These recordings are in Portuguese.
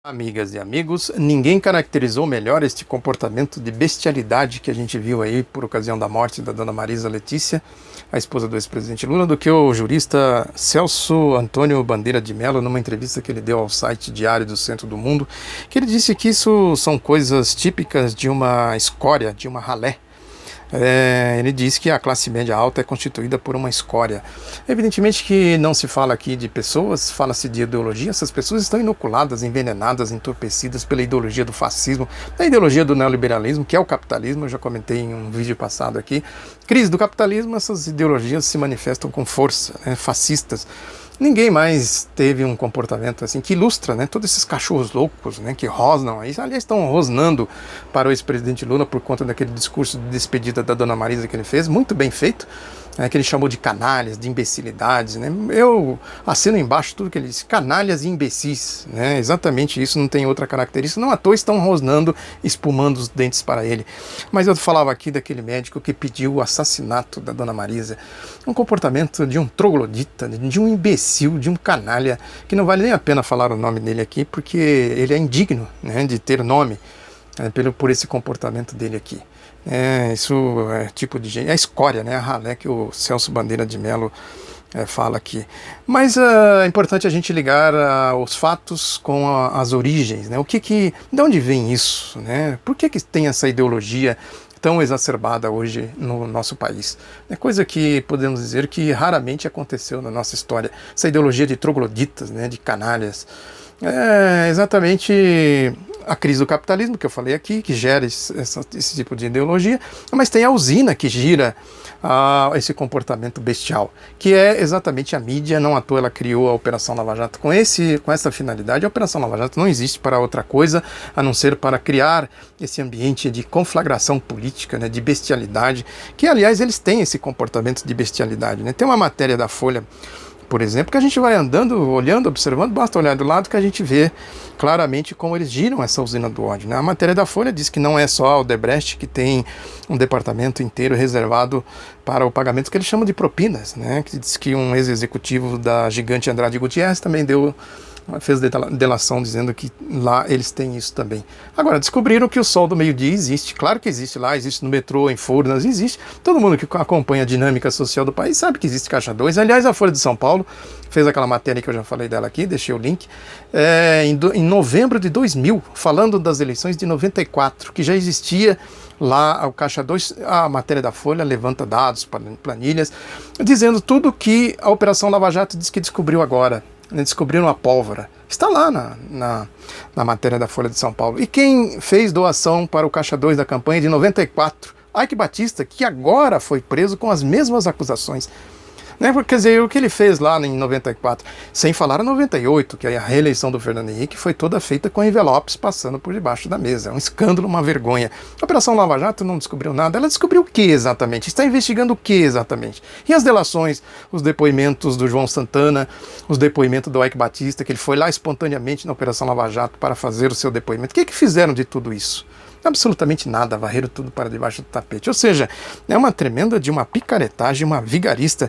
Amigas e amigos, ninguém caracterizou melhor este comportamento de bestialidade que a gente viu aí por ocasião da morte da dona Marisa Letícia, a esposa do ex-presidente Lula, do que o jurista Celso Antônio Bandeira de Mello, numa entrevista que ele deu ao site Diário do Centro do Mundo, que ele disse que isso são coisas típicas de uma escória, de uma ralé. Ele diz que a classe média alta é constituída por uma escória. Evidentemente que não se fala aqui de pessoas, fala-se de ideologia. Essas pessoas estão inoculadas, envenenadas, entorpecidas pela ideologia do fascismo, da ideologia do neoliberalismo, que é o capitalismo. Eu já comentei em um vídeo passado aqui. Crise do capitalismo, essas ideologias se manifestam com força, fascistas. Ninguém mais teve um comportamento assim que ilustra, todos esses cachorros loucos, que rosnam aí. Aliás, estão rosnando para o ex-presidente Lula por conta daquele discurso de despedida da dona Marisa que ele fez, muito bem feito, que ele chamou de canalhas, de imbecilidades. Eu assino embaixo tudo que ele disse, canalhas e imbecis. Exatamente isso, não tem outra característica. Não à toa estão rosnando, espumando os dentes para ele. Mas eu falava aqui daquele médico que pediu o assassinato da dona Marisa. Um comportamento de um troglodita, de um imbecil, de um canalha, que não vale nem a pena falar o nome dele aqui, porque ele é indigno de ter nome por esse comportamento dele aqui. Isso é tipo de gente, é a escória, a ralé que o Celso Bandeira de Mello fala aqui. Mas é importante a gente ligar os fatos com as origens, de onde vem isso, Por que tem essa ideologia tão exacerbada hoje no nosso país? É coisa que podemos dizer que raramente aconteceu na nossa história, essa ideologia de trogloditas, de canalhas. É exatamente a crise do capitalismo que eu falei aqui, que gera esse tipo de ideologia, mas tem a usina que gira esse comportamento bestial, que é exatamente a mídia. Não à toa ela criou a Operação Lava Jato com essa finalidade. A Operação Lava Jato não existe para outra coisa a não ser para criar esse ambiente de conflagração política, de bestialidade, que aliás eles têm esse comportamento de bestialidade. Tem uma matéria da Folha, por exemplo, que a gente vai andando, olhando, observando, basta olhar do lado que a gente vê claramente como eles giram essa usina do ódio. A matéria da Folha diz que não é só a Odebrecht que tem um departamento inteiro reservado para o pagamento que eles chamam de propinas, que diz que um ex-executivo da gigante Andrade Gutierrez também fez delação dizendo que lá eles têm isso também. Agora, descobriram que o Sol do Meio-Dia existe. Claro que existe lá, existe no metrô, em Furnas, existe. Todo mundo que acompanha a dinâmica social do país sabe que existe Caixa 2. Aliás, a Folha de São Paulo fez aquela matéria que eu já falei dela aqui, deixei o link, em novembro de 2000, falando das eleições de 94, que já existia lá o Caixa 2, a matéria da Folha levanta dados, planilhas, dizendo tudo que a Operação Lava Jato diz que descobriu agora. Descobriram a pólvora. Está lá na matéria da Folha de São Paulo. E quem fez doação para o Caixa 2 da campanha de 94? Eike Batista, que agora foi preso com as mesmas acusações. Quer dizer, o que ele fez lá em 94, sem falar em 98, que a reeleição do Fernando Henrique foi toda feita com envelopes passando por debaixo da mesa. É um escândalo, uma vergonha. A Operação Lava Jato não descobriu nada. Ela descobriu o que exatamente? Está investigando o que exatamente? E as delações, os depoimentos do João Santana, os depoimentos do Eike Batista, que ele foi lá espontaneamente na Operação Lava Jato para fazer o seu depoimento. O que fizeram de tudo isso? Absolutamente nada, varreram tudo para debaixo do tapete. Ou seja, é uma tremenda de uma picaretagem, uma vigarice.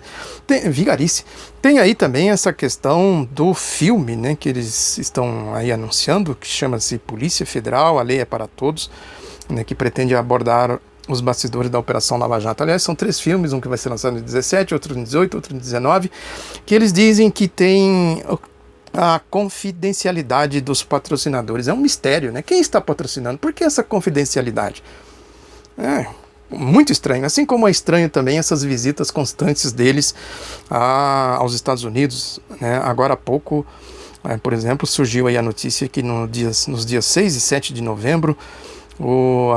Tem aí também essa questão do filme, que eles estão aí anunciando, que chama-se Polícia Federal, a Lei é para Todos, que pretende abordar os bastidores da Operação Lava Jato. Aliás, são 3 filmes, um que vai ser lançado em 17, outro em 18, outro em 19, que eles dizem que tem a confidencialidade dos patrocinadores. É um mistério, Quem está patrocinando? Por que essa confidencialidade? É muito estranho. Assim como é estranho também essas visitas constantes deles aos Estados Unidos. Agora há pouco, por exemplo, surgiu aí a notícia que nos dias 6 e 7 de novembro,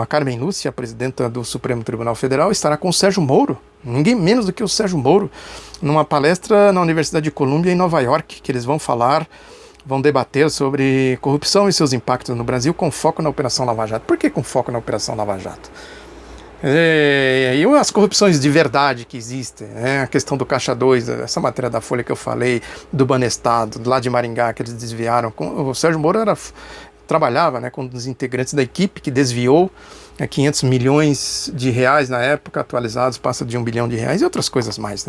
a Carmen Lúcia, a presidenta do Supremo Tribunal Federal, estará com o Sérgio Moro, ninguém menos do que o Sérgio Moro, numa palestra na Universidade de Colômbia em Nova York, que eles vão debater sobre corrupção e seus impactos no Brasil com foco na Operação Lava Jato. Por que com foco na Operação Lava Jato? E as corrupções de verdade que existem, a questão do Caixa 2, essa matéria da Folha que eu falei, do Banestado, lá de Maringá, que eles desviaram. O Sérgio Moro trabalhava com um dos integrantes da equipe que desviou 500 milhões de reais na época, atualizados, passa de 1 bilhão de reais e outras coisas mais.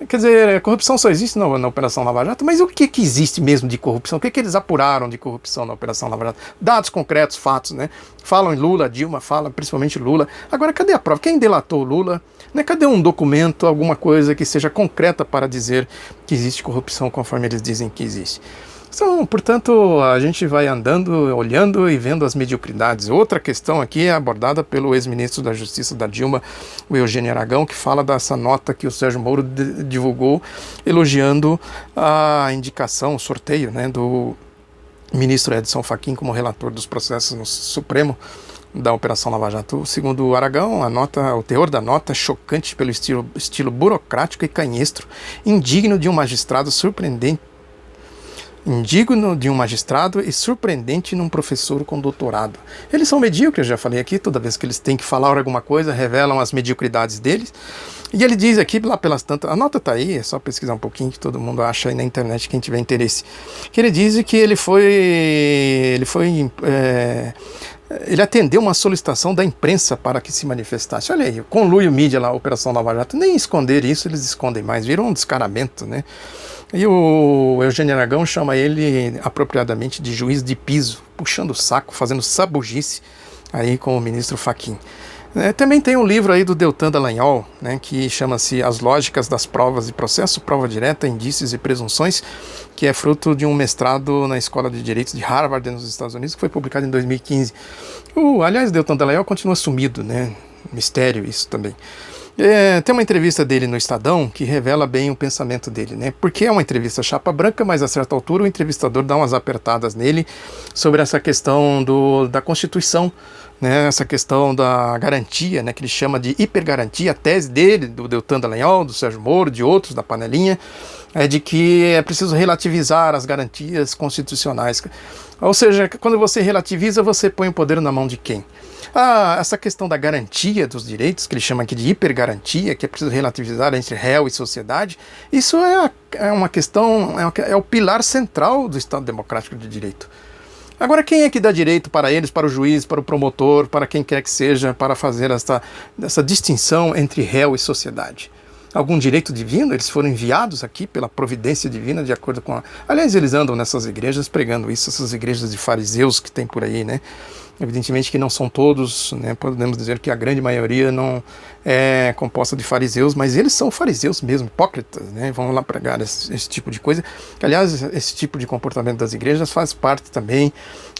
Quer dizer, a corrupção só existe na Operação Lava Jato, mas o que existe mesmo de corrupção? O que eles apuraram de corrupção na Operação Lava Jato? Dados concretos, fatos, né? Falam em Lula, Dilma fala, principalmente Lula. Agora, cadê a prova? Quem delatou Lula? Né? Cadê um documento, alguma coisa que seja concreta para dizer que existe corrupção conforme eles dizem que existe? Então, portanto, a gente vai andando, olhando e vendo as mediocridades. Outra questão aqui é abordada pelo ex-ministro da Justiça da Dilma, o Eugênio Aragão, que fala dessa nota que o Sérgio Moro divulgou, elogiando a indicação, o sorteio, né, do ministro Edson Fachin como relator dos processos no Supremo da Operação Lava Jato. Segundo o Aragão, o teor da nota é chocante pelo estilo burocrático e canhestro, indigno de um magistrado indigno de um magistrado e surpreendente num professor com doutorado. Eles são medíocres, já falei aqui, toda vez que eles têm que falar alguma coisa, revelam as mediocridades deles. E ele diz aqui, lá pelas tantas, a nota está aí, é só pesquisar um pouquinho, que todo mundo acha aí na internet, quem tiver interesse, que ele diz que ele atendeu uma solicitação da imprensa para que se manifestasse. Olha aí, conluio mídia lá, a Operação Lava Jato, nem esconder isso, eles escondem mais, virou um descaramento, né? E o Eugênio Aragão chama ele apropriadamente de juiz de piso, puxando o saco, fazendo sabugice aí com o ministro Fachin. Também tem um livro aí do Deltan Dallagnol, né, que chama-se As Lógicas das Provas e Processo, Prova Direta, Indícios e Presunções, que é fruto de um mestrado na Escola de Direito de Harvard, nos Estados Unidos, que foi publicado em 2015. Aliás, Deltan Dallagnol continua sumido, né? Mistério isso também. Tem uma entrevista dele no Estadão que revela bem o pensamento dele, né? Porque é uma entrevista chapa branca, mas a certa altura o entrevistador dá umas apertadas nele sobre essa questão da Constituição, né? Essa questão da garantia, né? Que ele chama de hipergarantia. A tese dele, do Deltan Dallagnol, do Sérgio Moro, de outros da panelinha, é de que é preciso relativizar as garantias constitucionais. Ou seja, quando você relativiza, você põe o poder na mão de quem? Essa questão da garantia dos direitos, que ele chama aqui de hipergarantia, que é preciso relativizar entre réu e sociedade, isso é uma questão, é o pilar central do Estado Democrático de Direito. Agora, quem é que dá direito para eles, para o juiz, para o promotor, para quem quer que seja, para fazer essa distinção entre réu e sociedade? Algum direito divino? Eles foram enviados aqui pela providência divina, de acordo com Aliás, eles andam nessas igrejas pregando isso, essas igrejas de fariseus que tem por aí, né? Evidentemente que não são todos, né? Podemos dizer que a grande maioria não é composta de fariseus, mas eles são fariseus mesmo, hipócritas, né? Vão lá pregar esse tipo de coisa. Aliás, esse tipo de comportamento das igrejas faz parte também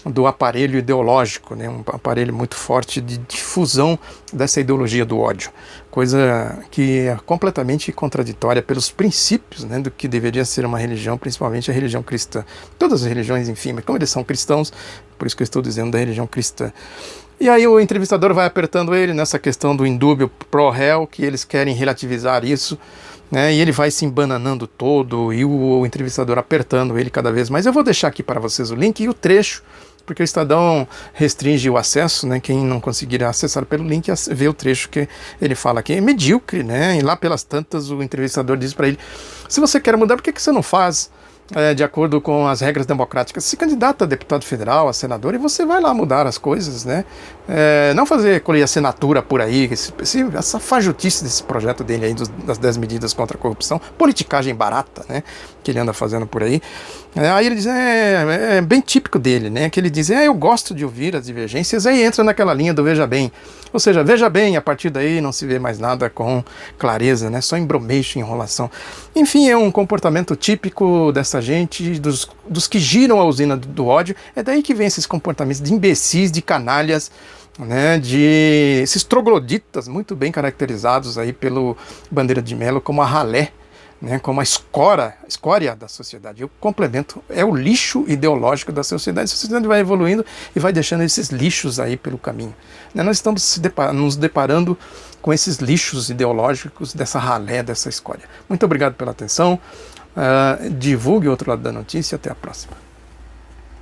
do aparelho ideológico, né? Um aparelho muito forte de difusão dessa ideologia do ódio, coisa que é completamente contraditória pelos princípios, né, do que deveria ser uma religião, principalmente a religião cristã. Todas as religiões, enfim, mas como eles são cristãos, por isso que eu estou dizendo da religião cristã. E aí o entrevistador vai apertando ele nessa questão do indúbio pró-réu, que eles querem relativizar isso, né, e ele vai se embananando todo, e o entrevistador apertando ele cada vez mais. Eu vou deixar aqui para vocês o link e o trecho, porque o Estadão restringe o acesso, né? Quem não conseguir acessar pelo link vê o trecho que ele fala aqui. É medíocre, né? E lá pelas tantas o entrevistador diz para ele: se você quer mudar, por que você não faz de acordo com as regras democráticas? Se candidata a deputado federal, a senador, e você vai lá mudar as coisas, né? Não fazer colher assinatura por aí, essa fajutice desse projeto dele aí, das 10 medidas contra a corrupção, politicagem barata, né? Que ele anda fazendo por aí. Aí ele diz, é bem típico dele, né? Que ele diz, eu gosto de ouvir as divergências, aí entra naquela linha do veja bem. Ou seja, veja bem, a partir daí não se vê mais nada com clareza, né? Só embromeixo, enrolação. Enfim, é um comportamento típico dessa gente, dos que giram a usina do ódio. É daí que vem esses comportamentos de imbecis, de canalhas, né? De esses trogloditas muito bem caracterizados aí pelo Bandeira de Melo como a ralé, né, como a escória da sociedade. O complemento é o lixo ideológico da sociedade. A sociedade vai evoluindo e vai deixando esses lixos aí pelo caminho. Né, nós estamos nos deparando com esses lixos ideológicos dessa ralé, dessa escória. Muito obrigado pela atenção. Divulgue o outro lado da notícia. Até a próxima.